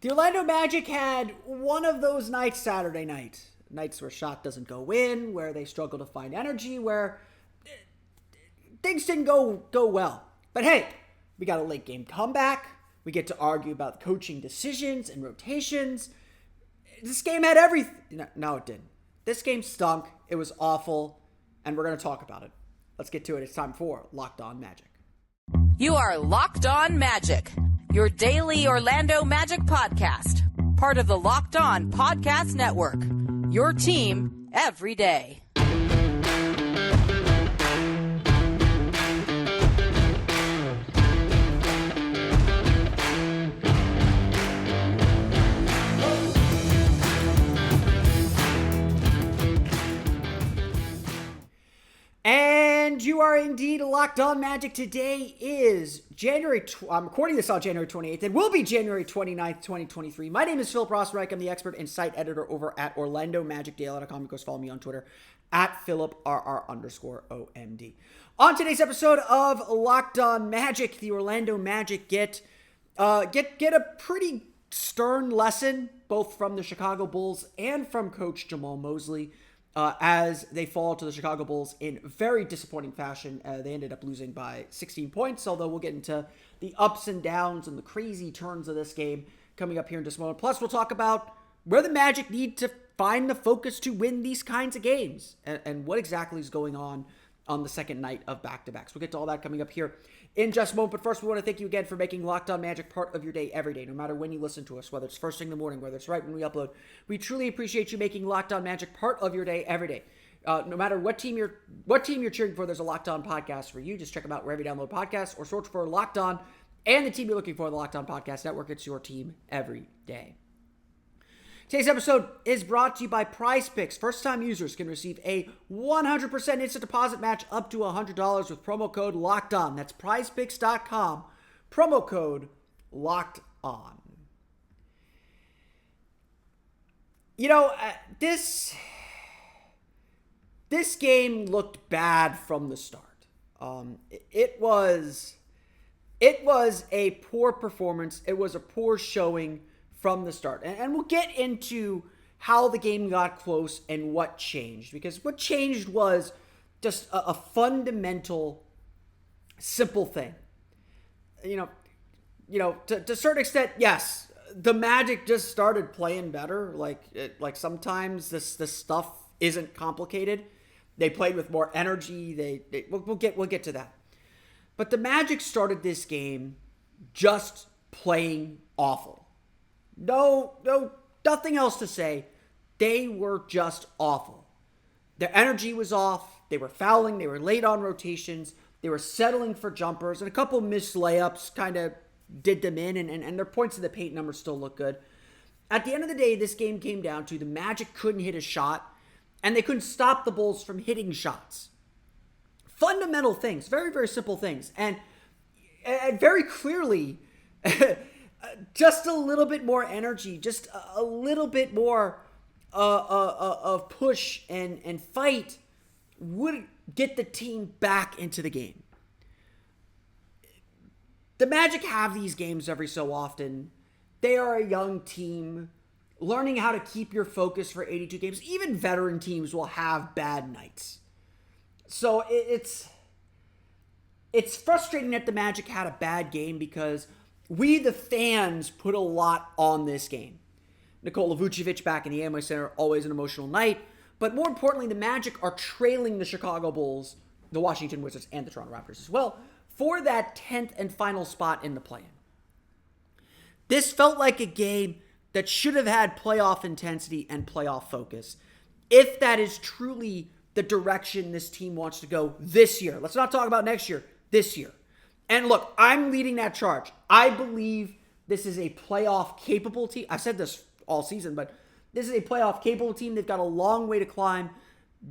The Orlando Magic had one of those nights Saturday night. Nights where shot doesn't go in, where they struggle to find energy, where things didn't go well. But hey, we got a late game comeback. We get to argue about coaching decisions and rotations. This game had everything. No, it didn't. This game stunk. It was awful. And we're going to talk about it. Let's get to it. It's time for Locked On Magic. You are Locked On Magic, your daily Orlando Magic podcast. Part of the Locked On Podcast Network. Your team every day. And you are indeed Locked On Magic. Today is I'm recording this on January 28th. It will be January 29th, 2023. My name is Philip Rossreich. I'm the expert and site editor over at OrlandoMagicDaily.com. Of course, follow me on Twitter at PhilipRR_OMD. On today's episode of Locked On Magic, the Orlando Magic get a pretty stern lesson, both from the Chicago Bulls and from Coach Jamal Mosley. As they fall to the Chicago Bulls in very disappointing fashion. They ended up losing by 16 points, although we'll get into the ups and downs and the crazy turns of this game coming up here in just a moment. Plus, we'll talk about where the Magic need to find the focus to win these kinds of games and what exactly is going on the second night of back-to-backs. We'll get to all that coming up here in just a moment. But first, we want to thank you again for making Locked On Magic part of your day every day, no matter when you listen to us, whether it's first thing in the morning, whether it's right when we upload. We truly appreciate you making Locked On Magic part of your day every day. No matter what team you're cheering for, there's a Locked On podcast for you. Just check them out wherever you download podcasts or search for Locked On and the team you're looking for, the Locked On Podcast Network. It's your team every day. Today's episode is brought to you by PrizePicks. First-time users can receive a 100% instant deposit match up to $100 with promo code LOCKEDON. That's PrizePicks.com. Promo code LOCKEDON. You know, this game looked bad from the start. It was a poor performance. It was a poor showing from the start. And we'll get into how the game got close and what changed. Because what changed was just a fundamental, simple thing. To a certain extent, yes, the Magic just started playing better. Like sometimes this stuff isn't complicated. They played with more energy. We'll get to that. But the Magic started this game just playing awful. No, nothing else to say. They were just awful. Their energy was off. They were fouling. They were late on rotations. They were settling for jumpers. And a couple missed layups kind of did them in. And their points in the paint numbers still look good. At the end of the day, this game came down to the Magic couldn't hit a shot. And they couldn't stop the Bulls from hitting shots. Fundamental things. Very, very simple things. And very clearly, just a little bit more energy, just a little bit more of push and fight would get the team back into the game. The Magic have these games every so often. They are a young team learning how to keep your focus for 82 games. Even veteran teams will have bad nights. So it's frustrating that the Magic had a bad game because we, the fans, put a lot on this game. Nikola Vucevic back in the Amway Center, always an emotional night. But more importantly, the Magic are trailing the Chicago Bulls, the Washington Wizards, and the Toronto Raptors as well for that 10th and final spot in the play-in. This felt like a game that should have had playoff intensity and playoff focus, if that is truly the direction this team wants to go this year. Let's not talk about next year, this year. And look, I'm leading that charge. I believe this is a playoff-capable team. I've said this all season, but this is a playoff-capable team. They've got a long way to climb.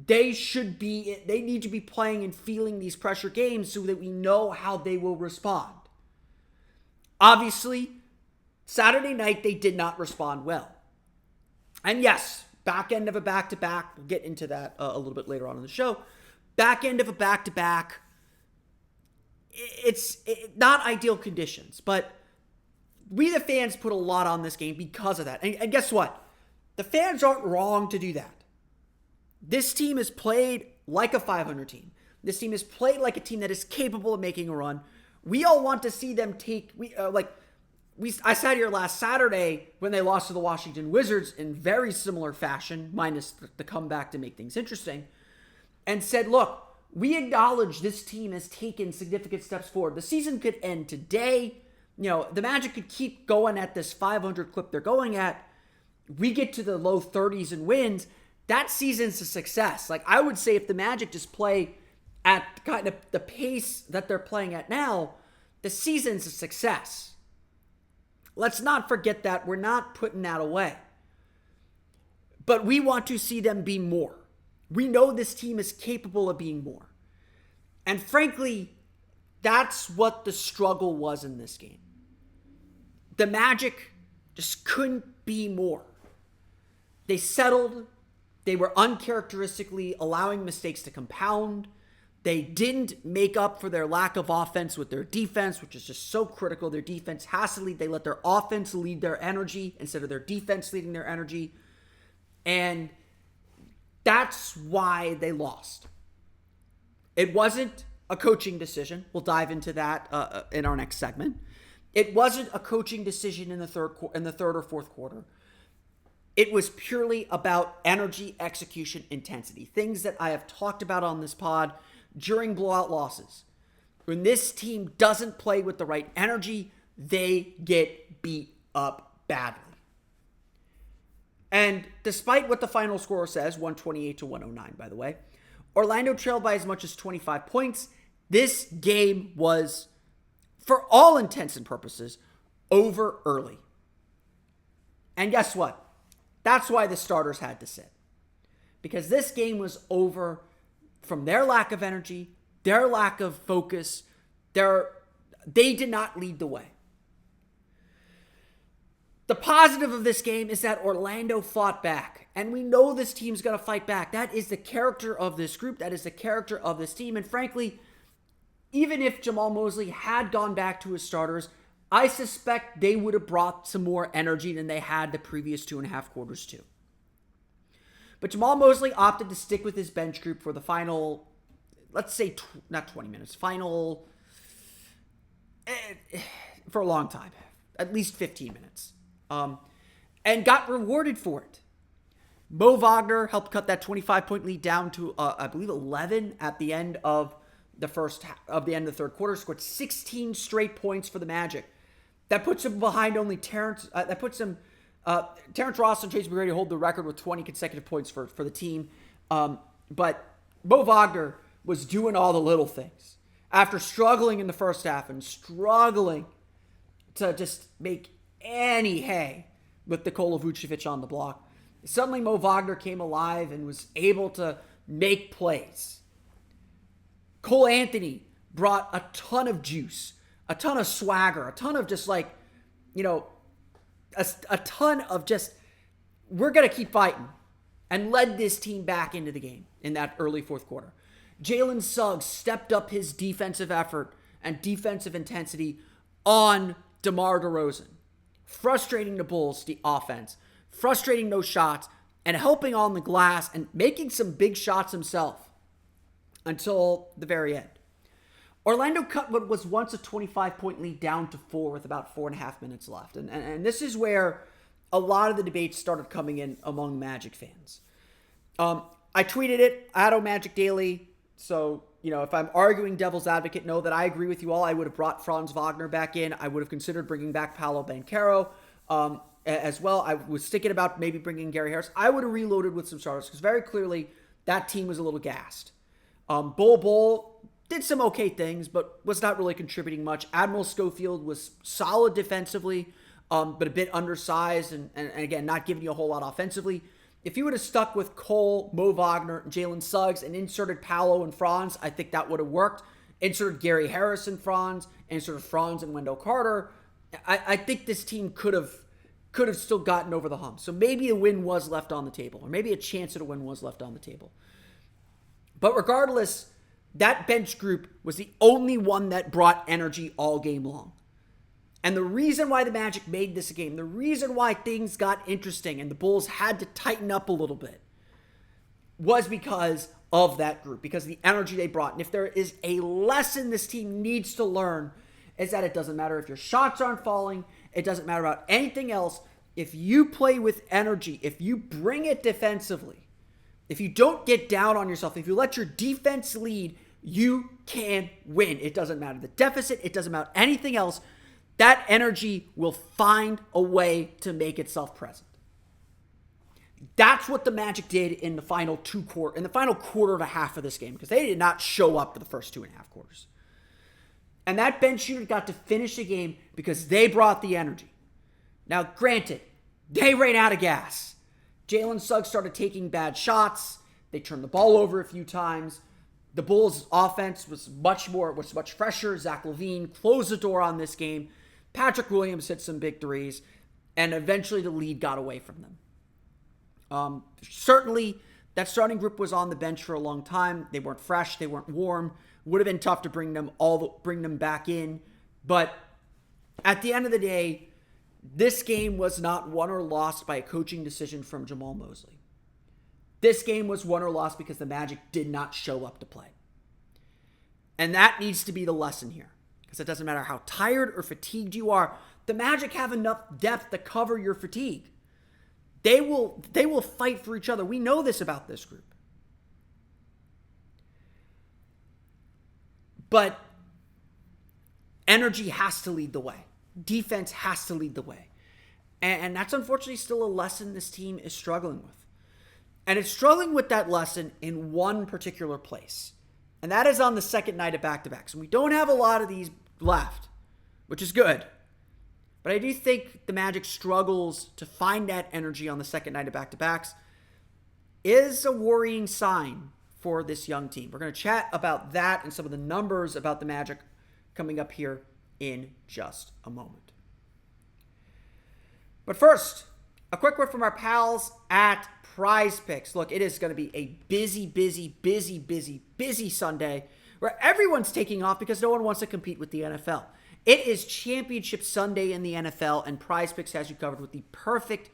They need to be playing and feeling these pressure games so that we know how they will respond. Obviously, Saturday night, they did not respond well. And yes, back end of a back-to-back. We'll get into that a little bit later on in the show. Back end of a back-to-back. It's not ideal conditions, but we the fans put a lot on this game because of that. And guess what? The fans aren't wrong to do that. This team has played like a 500 team. This team has played like a team that is capable of making a run. We all want to see them I sat here last Saturday when they lost to the Washington Wizards in very similar fashion, minus the comeback to make things interesting, and said, look, we acknowledge this team has taken significant steps forward. The season could end today. The Magic could keep going at this 500 clip they're going at. We get to the low 30s in wins. That season's a success. Like, I would say if the Magic just play at kind of the pace that they're playing at now, the season's a success. Let's not forget that. We're not putting that away. But we want to see them be more. We know this team is capable of being more. And frankly, that's what the struggle was in this game. The Magic just couldn't be more. They settled. They were uncharacteristically allowing mistakes to compound. They didn't make up for their lack of offense with their defense, which is just so critical. Their defense has to lead. They let their offense lead their energy instead of their defense leading their energy. And that's why they lost. It wasn't a coaching decision. We'll dive into that in our next segment. It wasn't a coaching decision in the third or fourth quarter. It was purely about energy, execution, intensity. Things that I have talked about on this pod during blowout losses. When this team doesn't play with the right energy, they get beat up badly. And despite what the final score says, 128-109, by the way, Orlando trailed by as much as 25 points. This game was, for all intents and purposes, over early. And guess what? That's why the starters had to sit. Because this game was over from their lack of energy, their lack of focus. They did not lead the way. The positive of this game is that Orlando fought back. And we know this team's going to fight back. That is the character of this group. That is the character of this team. And frankly, even if Jamal Mosley had gone back to his starters, I suspect they would have brought some more energy than they had the previous 2.5 quarters too. But Jamal Mosley opted to stick with his bench group for the final, let's say, not 20 minutes, final, for a long time, at least 15 minutes, and got rewarded for it. Mo Wagner helped cut that 25-point lead down to, I believe, 11 at the end of the third quarter, scored 16 straight points for the Magic. That puts him behind only Terrence Ross and Tracy McGrady hold the record with 20 consecutive points for the team. But Mo Wagner was doing all the little things. After struggling in the first half and struggling to just make any hay with Nikola Vucevic on the block, suddenly Mo Wagner came alive and was able to make plays. Cole Anthony brought a ton of juice, a ton of swagger, a ton of just a ton of just, we're going to keep fighting, and led this team back into the game in that early fourth quarter. Jalen Suggs stepped up his defensive effort and defensive intensity on DeMar DeRozan, frustrating the Bulls' offense, frustrating those shots, and helping on the glass and making some big shots himself until the very end. Orlando cut what was once a 25-point lead down to 4 with about 4.5 minutes left. And this is where a lot of the debates started coming in among Magic fans. I tweeted it, Magic Daily. So, if I'm arguing devil's advocate, know that I agree with you all. I would have brought Franz Wagner back in. I would have considered bringing back Paolo Banchero as well. I was thinking about maybe bringing Gary Harris. I would have reloaded with some starters because very clearly that team was a little gassed. Bol did some okay things, but was not really contributing much. Admiral Schofield was solid defensively, but a bit undersized and again, not giving you a whole lot offensively. If you would have stuck with Cole, Mo Wagner, Jalen Suggs, and inserted Paolo and Franz, I think that would have worked. Inserted Gary Harris and Franz, inserted Franz and Wendell Carter. I think this team could have still gotten over the hump. So maybe a win was left on the table, or maybe a chance at a win was left on the table. But regardless, that bench group was the only one that brought energy all game long. And the reason why the Magic made this a game, the reason why things got interesting and the Bulls had to tighten up a little bit, was because of that group, because of the energy they brought. And if there is a lesson this team needs to learn, is that it doesn't matter if your shots aren't falling, it doesn't matter about anything else. If you play with energy, if you bring it defensively, if you don't get down on yourself, if you let your defense lead, you can win. It doesn't matter the deficit, it doesn't matter anything else. That energy will find a way to make itself present. That's what the Magic did in the final quarter and a half of this game, because they did not show up for the first 2.5 quarters. And that bench unit got to finish the game because they brought the energy. Now, granted, they ran out of gas. Jalen Suggs started taking bad shots. They turned the ball over a few times. The Bulls' offense was much fresher. Zach LaVine closed the door on this game. Patrick Williams hit some big threes, and eventually the lead got away from them. Certainly, that starting group was on the bench for a long time. They weren't fresh. They weren't warm. Would have been tough to bring them back in. But at the end of the day, this game was not won or lost by a coaching decision from Jamal Mosley. This game was won or lost because the Magic did not show up to play. And that needs to be the lesson here. Because it doesn't matter how tired or fatigued you are, the Magic have enough depth to cover your fatigue. They will fight for each other. We know this about this group. But energy has to lead the way. Defense has to lead the way. And that's unfortunately still a lesson this team is struggling with. And it's struggling with that lesson in one particular place. And that is on the second night of back-to-backs. And we don't have a lot of these left, which is good. But I do think the Magic struggles to find that energy on the second night of back-to-backs is a worrying sign for this young team. We're going to chat about that and some of the numbers about the Magic coming up here in just a moment. But first, a quick word from our pals at PrizePicks. Look, it is going to be a busy Sunday where everyone's taking off because no one wants to compete with the NFL. It is Championship Sunday in the NFL, and PrizePicks has you covered with the perfect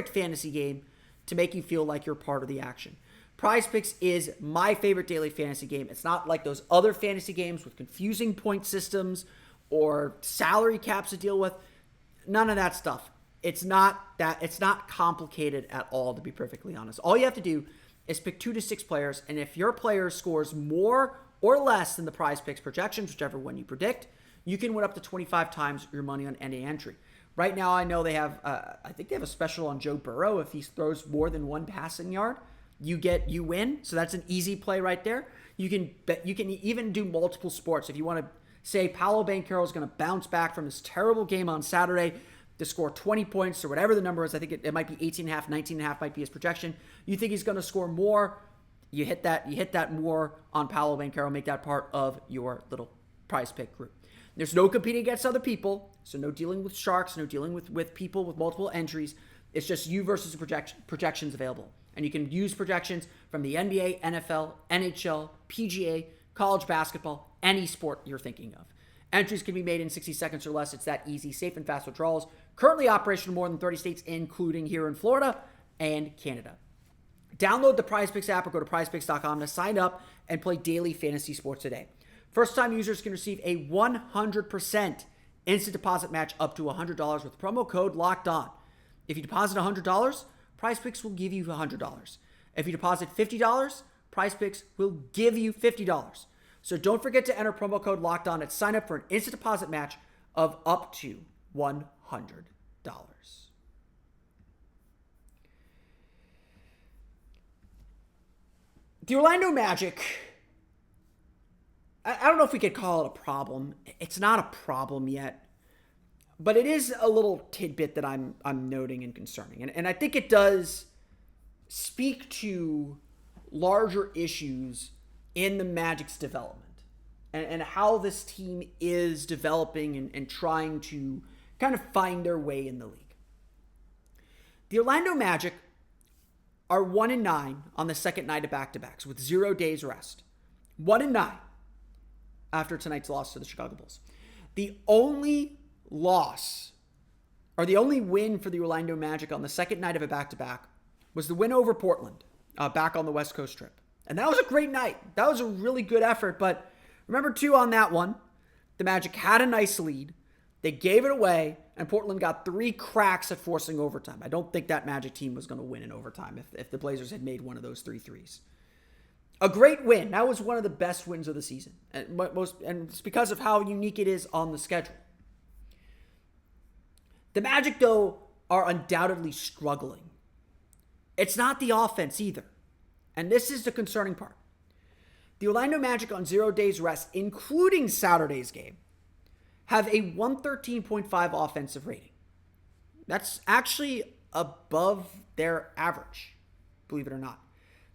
fantasy game to make you feel like you're part of the action. PrizePicks is my favorite daily fantasy game. It's not like those other fantasy games with confusing point systems or salary caps to deal with. None of that stuff. It's not complicated at all, to be perfectly honest. All you have to do is pick 2 to 6 players, and if your player scores more or less than the PrizePicks projections, whichever one you predict, you can win up to 25 times your money on any entry. Right now, I know they have, I think they have a special on Joe Burrow. If he throws more than 1 passing yard, you win. So that's an easy play right there. You can even do multiple sports. If you want to say Paolo Banchero is going to bounce back from his terrible game on Saturday to score 20 points or whatever the number is. I think it might be 18.5, 19.5 might be his projection. You think he's going to score more, you hit that more on Paolo Banchero, make that part of your little prize pick group. There's no competing against other people, so no dealing with sharks, no dealing with people with multiple entries. It's just you versus the projections available. And you can use projections from the NBA, NFL, NHL, PGA, college basketball, any sport you're thinking of. Entries can be made in 60 seconds or less. It's that easy, safe and fast withdrawals. Currently operational in more than 30 states, including here in Florida and Canada. Download the PrizePicks app or go to prizepicks.com to sign up and play daily fantasy sports today. First-time users can receive a 100% instant deposit match up to $100 with promo code LOCKEDON. If you deposit $100, PrizePicks will give you $100. If you deposit $50, PrizePicks will give you $50. So don't forget to enter promo code LOCKEDON and sign up for an instant deposit match of up to $100. The Orlando Magic, I don't know if we could call it a problem. It's not a problem yet, but it is a little tidbit that I'm noting and concerning. And I think it does speak to larger issues in the Magic's development and how this team is developing and trying to kind of find their way in the league. The Orlando Magic are 1-9 on the second night of back-to-backs with 0 days rest. 1-9 after tonight's loss to the Chicago Bulls. The only loss, or the only win for the Orlando Magic on the second night of a back-to-back, was the win over Portland back on the West Coast trip. And that was a great night. That was a really good effort. But remember, too, on that one, the Magic had a nice lead. They gave it away, and Portland got 3 cracks at forcing overtime. I don't think that Magic team was going to win in overtime if the Blazers had made one of those 3 threes. A great win. That was one of the best wins of the season. And it's because of how unique it is on the schedule. The Magic, though, are undoubtedly struggling. It's not the offense either. And this is the concerning part. The Orlando Magic on 0 days rest, including Saturday's game, have a 113.5 offensive rating. That's actually above their average, believe it or not.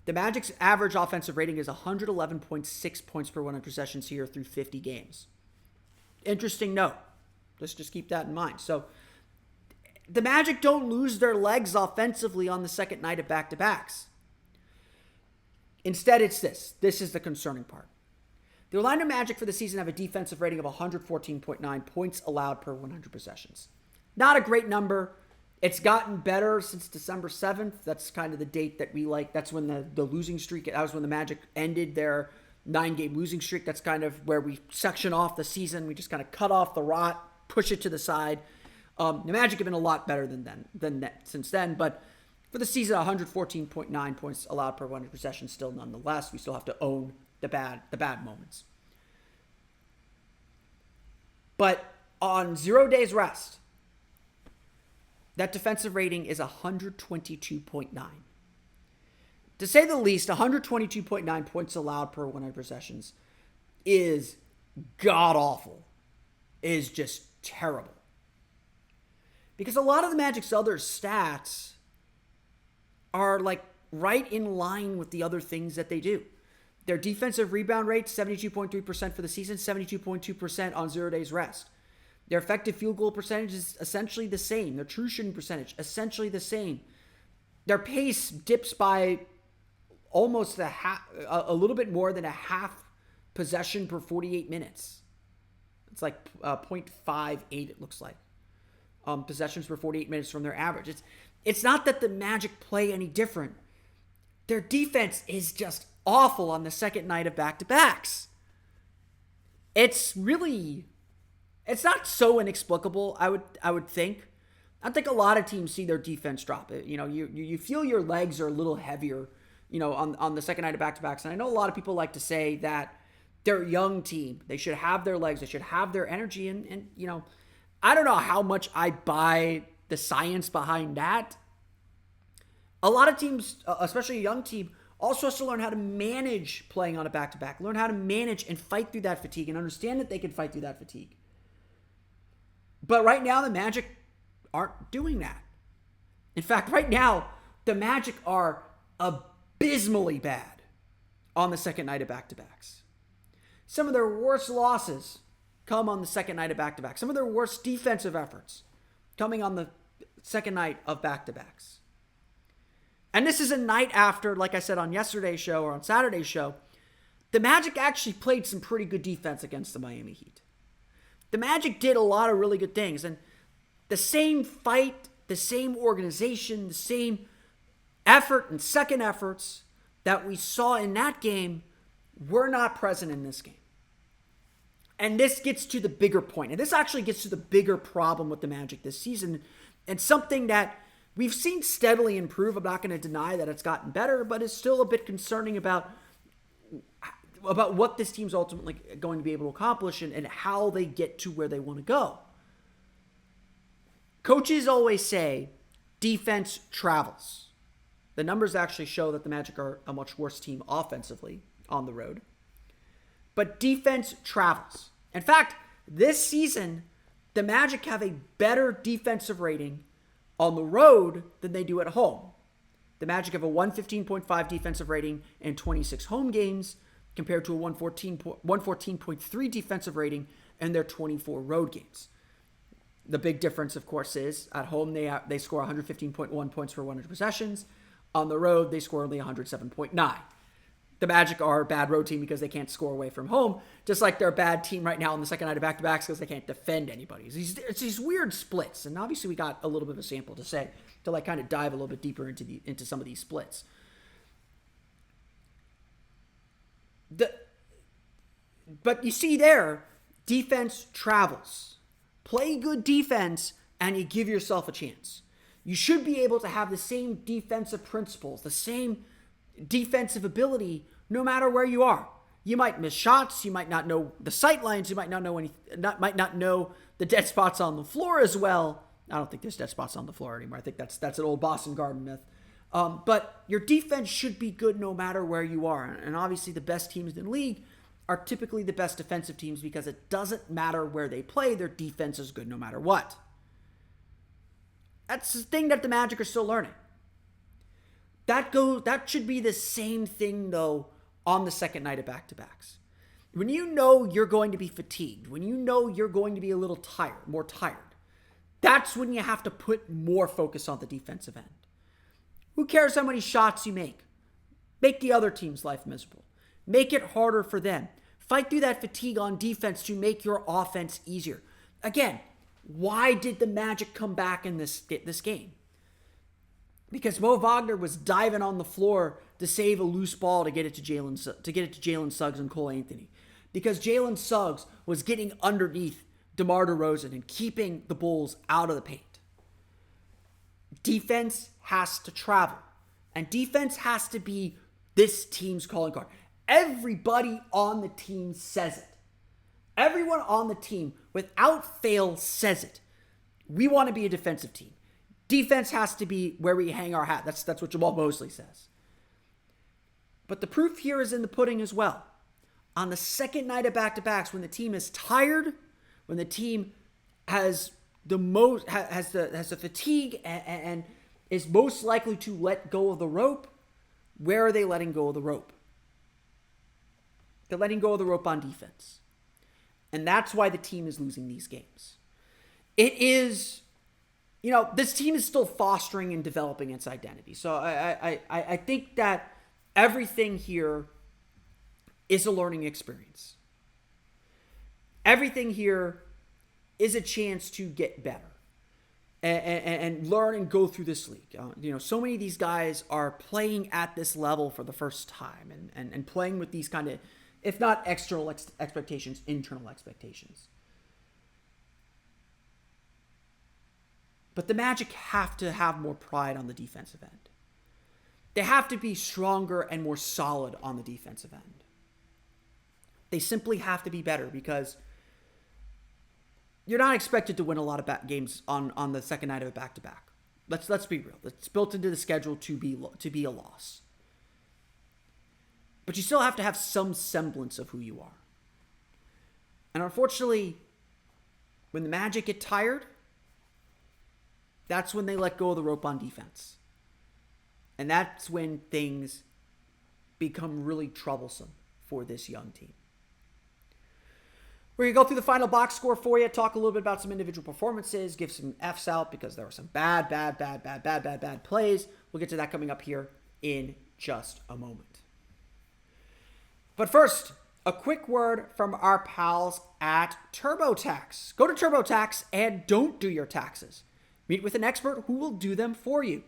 The Magic's average offensive rating is 111.6 points per 100 possessions here through 50 games. Interesting note. Let's just keep that in mind. So the Magic don't lose their legs offensively on the second night of back-to-backs. Instead, it's this. This is the concerning part. The Orlando Magic for the season have a defensive rating of 114.9 points allowed per 100 possessions. Not a great number. It's gotten better since December 7th. That's kind of the date that we like. That's when the losing streak, that was when the Magic ended their 9-game losing streak. That's kind of where we section off the season. We just kind of cut off the rot, push it to the side. The Magic have been a lot better than that since then, but for the season, 114.9 points allowed per 100 possessions still nonetheless. We still have to own the bad moments. But on 0 days rest, that defensive rating is 122.9. To say the least, 122.9 points allowed per 100 possessions is god-awful. Is just terrible. Because a lot of the Magic's other stats are like right in line with the other things that they do. Their defensive rebound rate, 72.3% for the season, 72.2% on 0 days rest. Their effective field goal percentage is essentially the same. Their true shooting percentage, essentially the same. Their pace dips by almost a little bit more than a half possession per 48 minutes. It's like 0.58, it looks like. Possessions per 48 minutes from their average. It's not that the Magic play any different. Their defense is just awful on the second night of back-to-backs. It's not so inexplicable, I would think. I think a lot of teams see their defense drop. You feel your legs are a little heavier, on the second night of back-to-backs. And I know a lot of people like to say that they're a young team. They should have their legs. They should have their energy. And I don't know how much I buy the science behind that. A lot of teams, especially a young team, also has to learn how to manage playing on a back-to-back. Learn how to manage and fight through that fatigue and understand that they can fight through that fatigue. But right now, the Magic aren't doing that. In fact, right now, the Magic are abysmally bad on the second night of back-to-backs. Some of their worst losses come on the second night of back-to-backs. Some of their worst defensive efforts coming on the second night of back-to-backs. And this is a night after, like I said on yesterday's show or on Saturday's show, the Magic actually played some pretty good defense against the Miami Heat. The Magic did a lot of really good things. And the same fight, the same organization, the same effort and second efforts that we saw in that game were not present in this game. And this gets to the bigger point. And this actually gets to the bigger problem with the Magic this season. And something that we've seen steadily improve. I'm not going to deny that it's gotten better, but it's still a bit concerning about what this team's ultimately going to be able to accomplish and how they get to where they want to go. Coaches always say defense travels. The numbers actually show that the Magic are a much worse team offensively on the road. But defense travels. In fact, this season, the Magic have a better defensive rating on the road than they do at home. The Magic have a 115.5 defensive rating in 26 home games compared to a 114.3 defensive rating in their 24 road games. The big difference, of course, is at home they score 115.1 points per 100 possessions. On the road, they score only 107.9. the Magic are a bad road team because they can't score away from home, just like they're a bad team right now on the second night of back-to-backs because they can't defend anybody. It's these weird splits, and obviously we got a little bit of a sample to like kind of dive a little bit deeper into some of these splits. But you see there, defense travels. Play good defense, and you give yourself a chance. You should be able to have the same defensive principles, the same defensive ability, no matter where you are. You might miss shots. You might not know the sight lines. You might not know the dead spots on the floor as well. I don't think there's dead spots on the floor anymore. I think that's an old Boston Garden myth. But your defense should be good no matter where you are. And obviously the best teams in the league are typically the best defensive teams because it doesn't matter where they play. Their defense is good no matter what. That's the thing that the Magic are still learning. That should be the same thing, though, on the second night of back-to-backs. When you know you're going to be fatigued, when you know you're going to be a little more tired, that's when you have to put more focus on the defensive end. Who cares how many shots you make? Make the other team's life miserable. Make it harder for them. Fight through that fatigue on defense to make your offense easier. Again, why did the Magic come back in this game? Because Mo Wagner was diving on the floor to save a loose ball to get it to Jalen Suggs and Cole Anthony. Because Jalen Suggs was getting underneath DeMar DeRozan and keeping the Bulls out of the paint. Defense has to travel. And defense has to be this team's calling card. Everybody on the team says it. Everyone on the team, without fail, says it. We want to be a defensive team. Defense has to be where we hang our hat. That's what Jamal Mosley says. But the proof here is in the pudding as well. On the second night of back-to-backs, when the team is tired, when the team has the fatigue and is most likely to let go of the rope, where are they letting go of the rope? They're letting go of the rope on defense. And that's why the team is losing these games. It is, this team is still fostering and developing its identity. So I think that everything here is a learning experience. Everything here is a chance to get better and learn and go through this league. So many of these guys are playing at this level for the first time and playing with these kind of, if not external expectations, internal expectations. But the Magic have to have more pride on the defensive end. They have to be stronger and more solid on the defensive end. They simply have to be better because you're not expected to win a lot of games on the second night of a back-to-back. Let's be real. It's built into the schedule to be a loss. But you still have to have some semblance of who you are. And unfortunately, when the Magic get tired, that's when they let go of the rope on defense. And that's when things become really troublesome for this young team. We're going to go through the final box score for you, talk a little bit about some individual performances, give some Fs out because there were some bad plays. We'll get to that coming up here in just a moment. But first, a quick word from our pals at TurboTax. Go to TurboTax and don't do your taxes. Meet with an expert who will do them for you.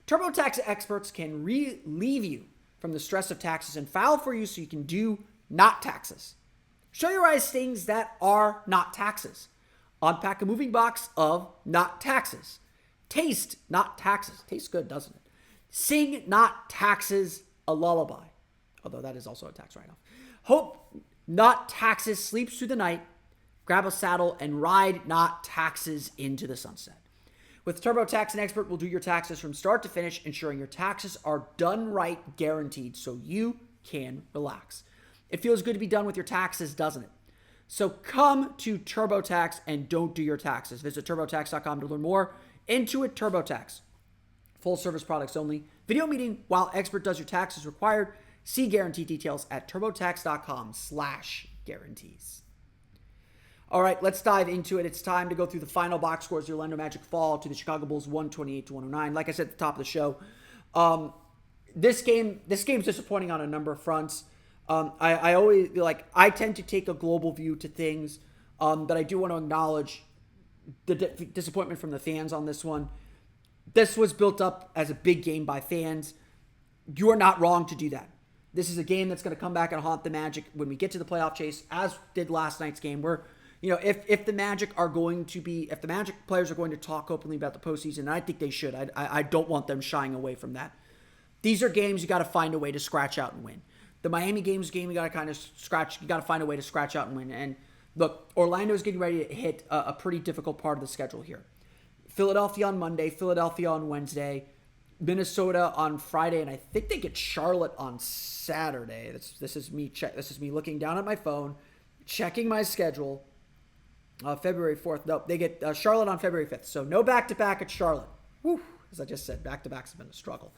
TurboTax experts can relieve you from the stress of taxes and file for you so you can do not taxes. Show your eyes things that are not taxes. Unpack a moving box of not taxes. Taste not taxes. Tastes good, doesn't it? Sing not taxes a lullaby. Although that is also a tax write-off. Hope not taxes sleeps through the night. Grab a saddle and ride not taxes into the sunset. With TurboTax, an expert will do your taxes from start to finish, ensuring your taxes are done right, guaranteed, so you can relax. It feels good to be done with your taxes, doesn't it? So come to TurboTax and don't do your taxes. Visit TurboTax.com to learn more. Intuit TurboTax. Full service products only. Video meeting while expert does your taxes required. See guarantee details at TurboTax.com/guarantees. All right, let's dive into it. It's time to go through the final box scores. The Orlando Magic fall to the Chicago Bulls 128-109. Like I said at the top of the show, this game's disappointing on a number of fronts. I always I tend to take a global view to things, but I do want to acknowledge the disappointment from the fans on this one. This was built up as a big game by fans. You are not wrong to do that. This is a game that's going to come back and haunt the Magic when we get to the playoff chase, as did last night's game, where, if the Magic players are going to talk openly about the postseason, and I think they should. I don't want them shying away from that. These are games you got to find a way to scratch out and win. The Miami game's game you got to find a way to scratch out and win. And look, Orlando's getting ready to hit a pretty difficult part of the schedule here. Philadelphia on Monday, Philadelphia on Wednesday, Minnesota on Friday, and I think they get Charlotte on Saturday. This is me looking down at my phone, checking my schedule. February 4th. No, they get Charlotte on February 5th. So no back-to-back at Charlotte. Whew, as I just said, back-to-backs have been a struggle.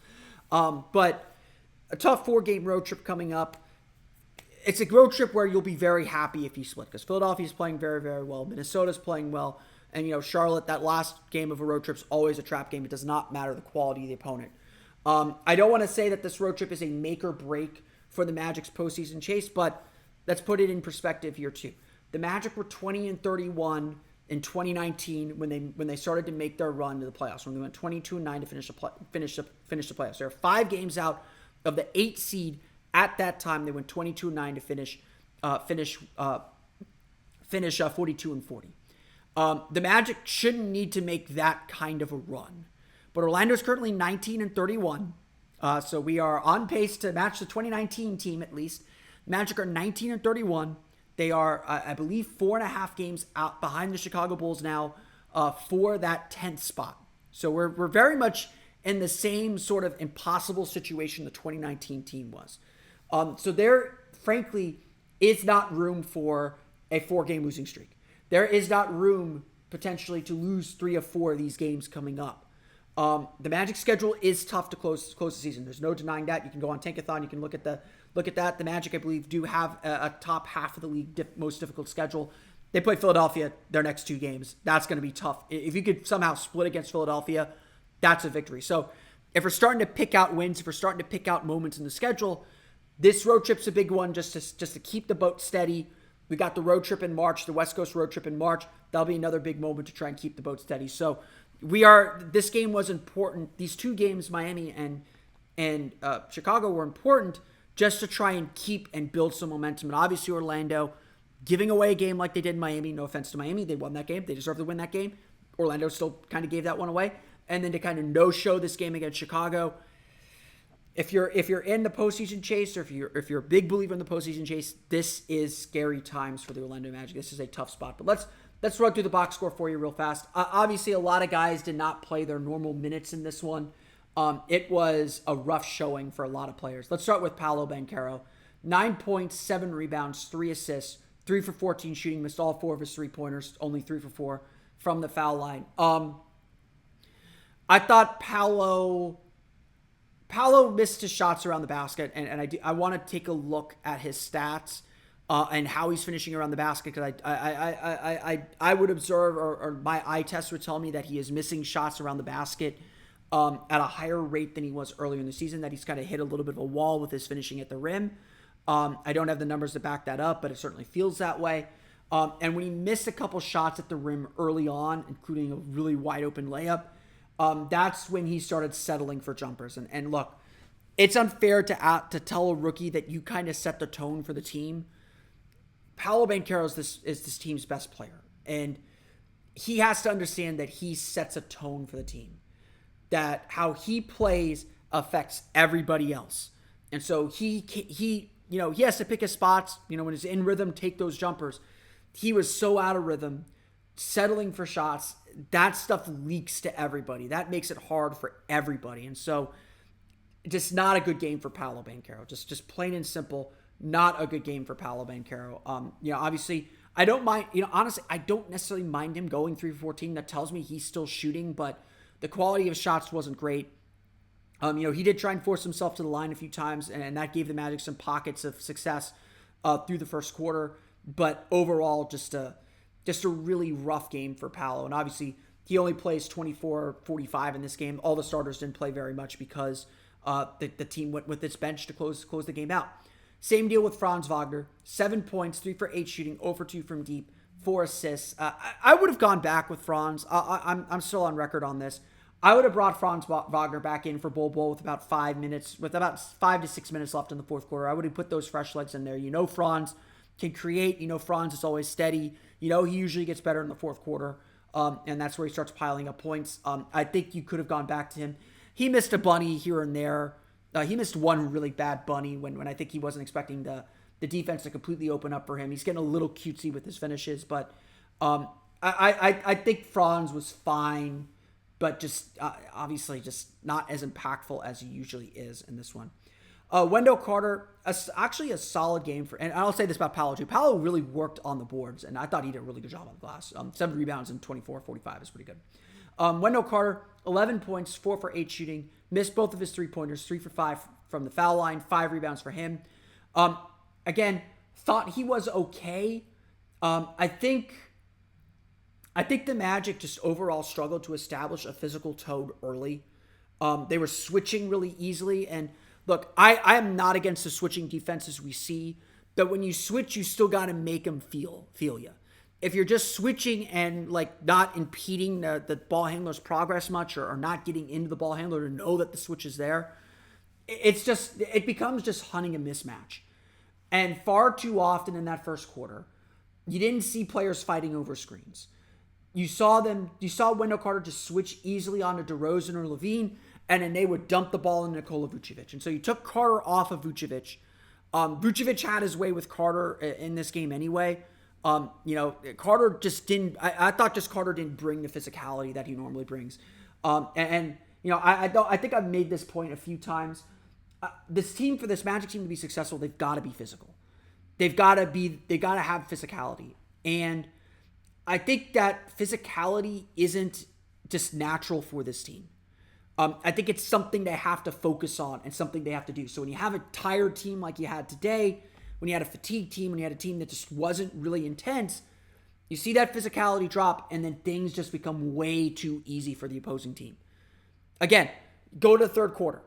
But a tough 4-game road trip coming up. It's a road trip where you'll be very happy if you split, because Philadelphia's playing very, very well. Minnesota's playing well. And, Charlotte, that last game of a road trip's always a trap game. It does not matter the quality of the opponent. I don't want to say that this road trip is a make or break for the Magic's postseason chase, but let's put it in perspective here too. The Magic were 20-31 in 2019 when they started to make their run to the playoffs, when they went 22-9 to finish the playoffs. They're 5 games out of the 8th seed at that time. They went 22-9 to finish 42-40. The Magic shouldn't need to make that kind of a run. But Orlando's currently 19-31. So we are on pace to match the 2019 team at least. Magic are 19-31. They are, I believe, 4.5 games out behind the Chicago Bulls now for that 10th spot. So we're very much in the same sort of impossible situation the 2019 team was. So there, frankly, is not room for a 4-game losing streak. There is not room potentially to lose 3 or 4 of these games coming up. The Magic schedule is tough to close the season. There's no denying that. You can go on Tankathon. You can look at that. The Magic, I believe, do have a top half of the league most difficult schedule. They play Philadelphia their next 2 games. That's going to be tough. If you could somehow split against Philadelphia, that's a victory. So if we're starting to pick out wins, if we're starting to pick out moments in the schedule, this road trip's a big one just to keep the boat steady. We got the road trip in March, the West Coast road trip in March. That'll be another big moment to try and keep the boat steady. So this game was important. These 2 games, Miami and Chicago, were important just to try and keep and build some momentum. And obviously Orlando giving away a game like they did in Miami. No offense to Miami. They won that game. They deserve to win that game. Orlando still kind of gave that one away. And then to kind of no-show this game against Chicago. If you're in the postseason chase, or if you're a big believer in the postseason chase, this is scary times for the Orlando Magic. This is a tough spot. But let's run through the box score for you real fast. Obviously, a lot of guys did not play their normal minutes in this one. It was a rough showing for a lot of players. Let's start with Paolo Banchero. 9 points, 7 rebounds, 3 assists, 3 for 14 shooting. Missed all 4 of his 3-pointers. Only 3 for 4 from the foul line. I thought Paolo missed his shots around the basket, and I want to take a look at his stats and how he's finishing around the basket, because I would observe, or my eye test would tell me that he is missing shots around the basket at a higher rate than he was earlier in the season, that he's kind of hit a little bit of a wall with his finishing at the rim. I don't have the numbers to back that up, but it certainly feels that way. And when he missed a couple shots at the rim early on, including a really wide open layup, that's when he started settling for jumpers. And look, it's unfair to tell a rookie that you kind of set the tone for the team. Paolo Banchero is this team's best player, and he has to understand that he sets a tone for the team, that how he plays affects everybody else. And so he has to pick his spots, when he's in rhythm, take those jumpers. He was so out of rhythm, settling for shots. That stuff leaks to everybody. That makes it hard for everybody. And so just not a good game for Paolo Banchero. Just plain and simple, not a good game for Paolo Banchero. Obviously, I don't mind, honestly, I don't necessarily mind him going 3 for 14. That tells me he's still shooting, but the quality of shots wasn't great. He did try and force himself to the line a few times, and that gave the Magic some pockets of success through the first quarter. But overall, just a really rough game for Paolo. And obviously, he only plays 24-45 in this game. All the starters didn't play very much because the team went with its bench to close the game out. Same deal with Franz Wagner. 7 points, 3 for 8 shooting, 0 for 2 from deep, 4 assists. I would have gone back with Franz. I'm still on record on this. I would have brought Franz Wagner back in for Bol Bol with about 5 to 6 minutes left in the fourth quarter. I would have put those fresh legs in there. Franz can create. Franz is always steady. He usually gets better in the fourth quarter. And that's where he starts piling up points. I think you could have gone back to him. He missed a bunny here and there. He missed one really bad bunny when I think he wasn't expecting the defense to completely open up for him. He's getting a little cutesy with his finishes, but I think Franz was fine, but just obviously just not as impactful as he usually is in this one. Wendell Carter, actually a solid game and I'll say this about Paolo too. Paolo really worked on the boards, and I thought he did a really good job on the glass. 7 rebounds and 24-45 is pretty good. Wendell Carter, 11 points, 4 for 8 shooting, missed both of his 3-pointers, 3 for 5 from the foul line, 5 rebounds for him. Again, thought he was okay. I think the Magic just overall struggled to establish a physical tone early. They were switching really easily, and look, I am not against the switching defenses we see, but when you switch, you still got to make them feel you. If you're just switching and not impeding the ball handler's progress much, or not getting into the ball handler to know that the switch is there, it becomes just hunting a mismatch. And far too often in that first quarter, you didn't see players fighting over screens. You saw Wendell Carter just switch easily onto DeRozan or Levine, and then they would dump the ball into Nikola Vucevic. And so you took Carter off of Vucevic. Vucevic had his way with Carter in this game anyway. Carter just didn't. I thought just Carter didn't bring the physicality that he normally brings. I think I've made this point a few times. This Magic team to be successful, they've got to be physical. They've got to have physicality, and I think that physicality isn't just natural for this team. I think it's something they have to focus on and something they have to do. So when you have a tired team like you had today, when you had a fatigued team, when you had a team that just wasn't really intense, you see that physicality drop, and then things just become way too easy for the opposing team. Again, go to the third quarter.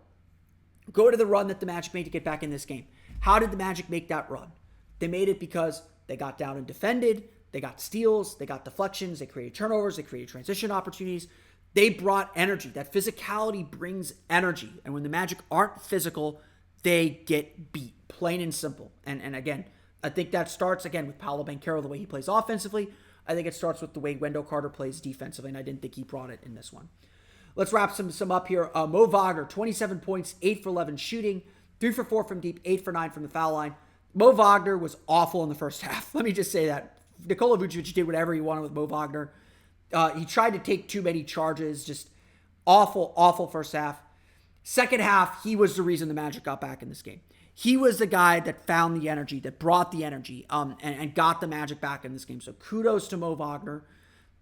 Go to the run that the Magic made to get back in this game. How did the Magic make that run? They made it because they got down and defended, they got steals, they got deflections, they created turnovers, they created transition opportunities. They brought energy. That physicality brings energy. And when the Magic aren't physical, they get beat. Plain and simple. And again, I think that starts, again, with Paolo Banchero, the way he plays offensively. I think it starts with the way Wendell Carter plays defensively, and I didn't think he brought it in this one. Let's wrap some up here. Mo Wagner, 27 points, 8 for 11 shooting, 3 for 4 from deep, 8 for 9 from the foul line. Mo Wagner was awful in the first half. Let me just say that. Nikola Vucevic did whatever he wanted with Mo Wagner. He tried to take too many charges. Just awful first half. Second half, he was the reason the Magic got back in this game. He was the guy that found the energy, that brought the energy, and got the Magic back in this game. So kudos to Mo Wagner.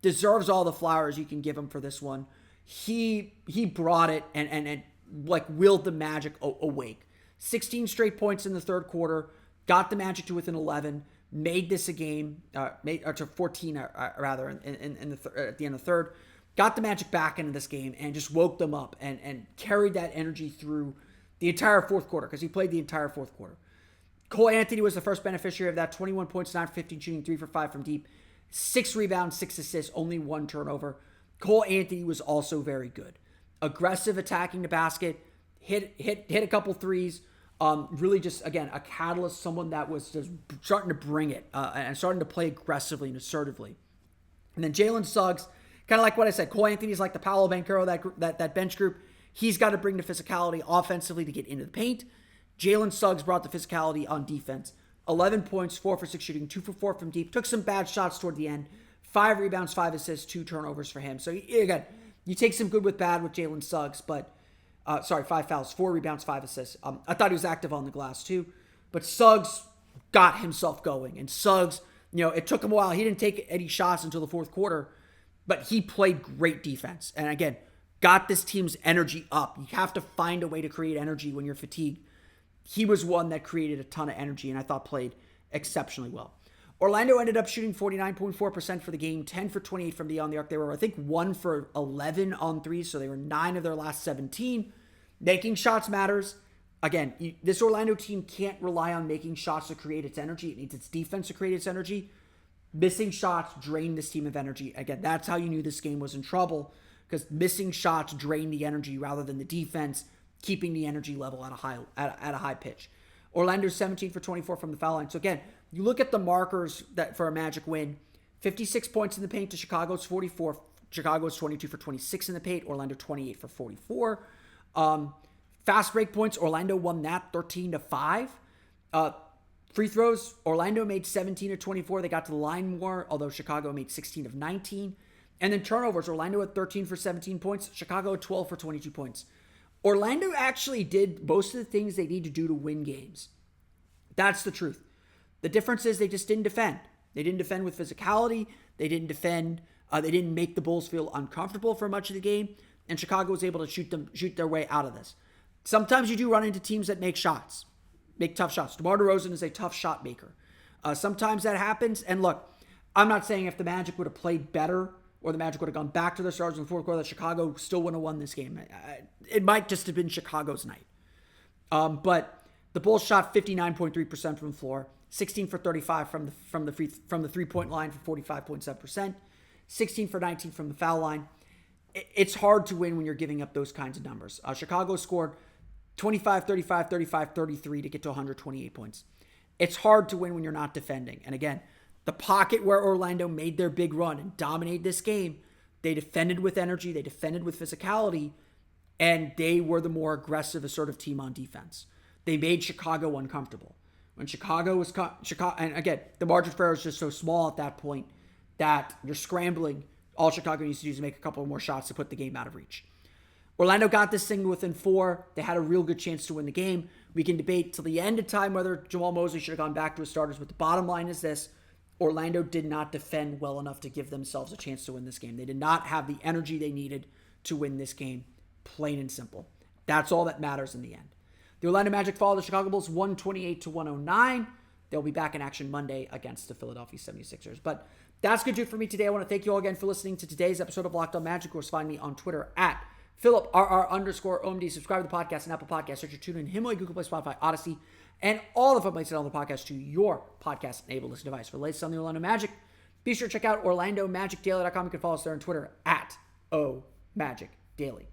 Deserves all the flowers you can give him for this one. He brought it and willed the Magic awake. 16 straight points in the third quarter. Got the Magic to within 11. Made this a game, to 14 rather, at the end of the third. Got the Magic back into this game and just woke them up and carried that energy through the entire fourth quarter, because he played the entire fourth quarter. Cole Anthony was the first beneficiary of that. 21 points, 9 for 15 shooting, 3 for 5 from deep, 6 rebounds, 6 assists, only 1 turnover. Cole Anthony was also very good. Aggressive attacking the basket, hit a couple threes. Really just, again, a catalyst, someone that was just starting to bring it and starting to play aggressively and assertively. And then Jalen Suggs, kind of like what I said, Cole Anthony's like the Paolo Banchero, that bench group. He's got to bring the physicality offensively to get into the paint. Jalen Suggs brought the physicality on defense. 11 points, 4 for 6 shooting, 2 for 4 from deep. Took some bad shots toward the end. 5 rebounds, 5 assists, 2 turnovers for him. So, again, you take some good with bad with Jalen Suggs, but 5 fouls, 4 rebounds, 5 assists. I thought he was active on the glass too, but Suggs got himself going. And Suggs, it took him a while. He didn't take any shots until the fourth quarter, but he played great defense. And again, got this team's energy up. You have to find a way to create energy when you're fatigued. He was one that created a ton of energy and I thought played exceptionally well. Orlando ended up shooting 49.4% for the game, 10 for 28 from beyond the arc. They were, I think, 1 for 11 on threes, so they were 9 of their last 17. Making shots matters. Again, this Orlando team can't rely on making shots to create its energy. It needs its defense to create its energy. Missing shots drain this team of energy. Again, that's how you knew this game was in trouble, because missing shots drain the energy rather than the defense keeping the energy level at a high pitch. Orlando's 17 for 24 from the foul line. So again, you look at the markers that for a Magic win: 56 points in the paint to Chicago's 44. Chicago's 22 for 26 in the paint. Orlando 28 for 44. Fast break points, Orlando won that 13-5. Free throws, Orlando made 17 of 24. They got to the line more, although Chicago made 16 of 19. And then turnovers, Orlando had 13 for 17 points. Chicago had 12 for 22 points. Orlando actually did most of the things they need to do to win games. That's the truth. The difference is they just didn't defend. They didn't defend with physicality. They didn't defend. They didn't make the Bulls feel uncomfortable for much of the game. And Chicago was able to shoot their way out of this. Sometimes you do run into teams that make shots, make tough shots. DeMar DeRozan is a tough shot maker. Sometimes that happens. And look, I'm not saying if the Magic would have played better or the Magic would have gone back to their stars in the fourth quarter that Chicago still wouldn't have won this game. It might just have been Chicago's night. But the Bulls shot 59.3% from the floor, 16 for 35 from the 3-point line for 45.7%, 16 for 19 from the foul line. It's hard to win when you're giving up those kinds of numbers. Chicago scored 25, 35, 35, 33 to get to 128 points. It's hard to win when you're not defending. And again, the pocket where Orlando made their big run and dominated this game, they defended with energy, they defended with physicality, and they were the more aggressive, assertive team on defense. They made Chicago uncomfortable. When Chicago was and again, the margin for error is just so small at that point that you're scrambling. All Chicago needs to do is make a couple more shots to put the game out of reach. Orlando got this thing within 4. They had a real good chance to win the game. We can debate till the end of time whether Jamal Mosley should have gone back to his starters, but the bottom line is this: Orlando did not defend well enough to give themselves a chance to win this game. They did not have the energy they needed to win this game, plain and simple. That's all that matters in the end. The Orlando Magic follow the Chicago Bulls 128-109. They'll be back in action Monday against the Philadelphia 76ers. But that's going to do it for me today. I want to thank you all again for listening to today's episode of Locked On Magic. Of course, find me on Twitter at PhilipRR_OMD. Subscribe to the podcast and Apple Podcasts. Search your TuneIn, Himalaya, Google Play, Spotify, Odyssey, and all the fun places on the podcast to your podcast-enabled listening device. For the latest on the Orlando Magic, be sure to check out OrlandoMagicDaily.com. You can follow us there on Twitter at OMagicDaily.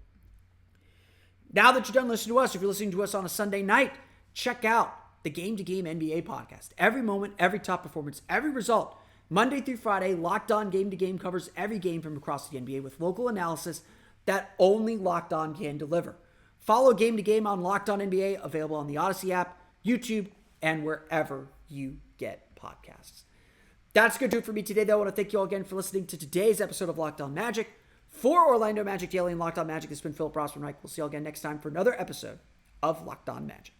Now that you're done listening to us, if you're listening to us on a Sunday night, check out the Game to Game NBA podcast. Every moment, every top performance, every result. Monday through Friday, Locked On Game to Game covers every game from across the NBA with local analysis that only Locked On can deliver. Follow Game to Game on Locked On NBA, available on the Odyssey app, YouTube, and wherever you get podcasts. That's going to do it for me today, though. I want to thank you all again for listening to today's episode of Locked On Magic. For Orlando Magic Daily and Locked On Magic, it's been Philip Rossman-Reich. We'll see you all again next time for another episode of Locked On Magic.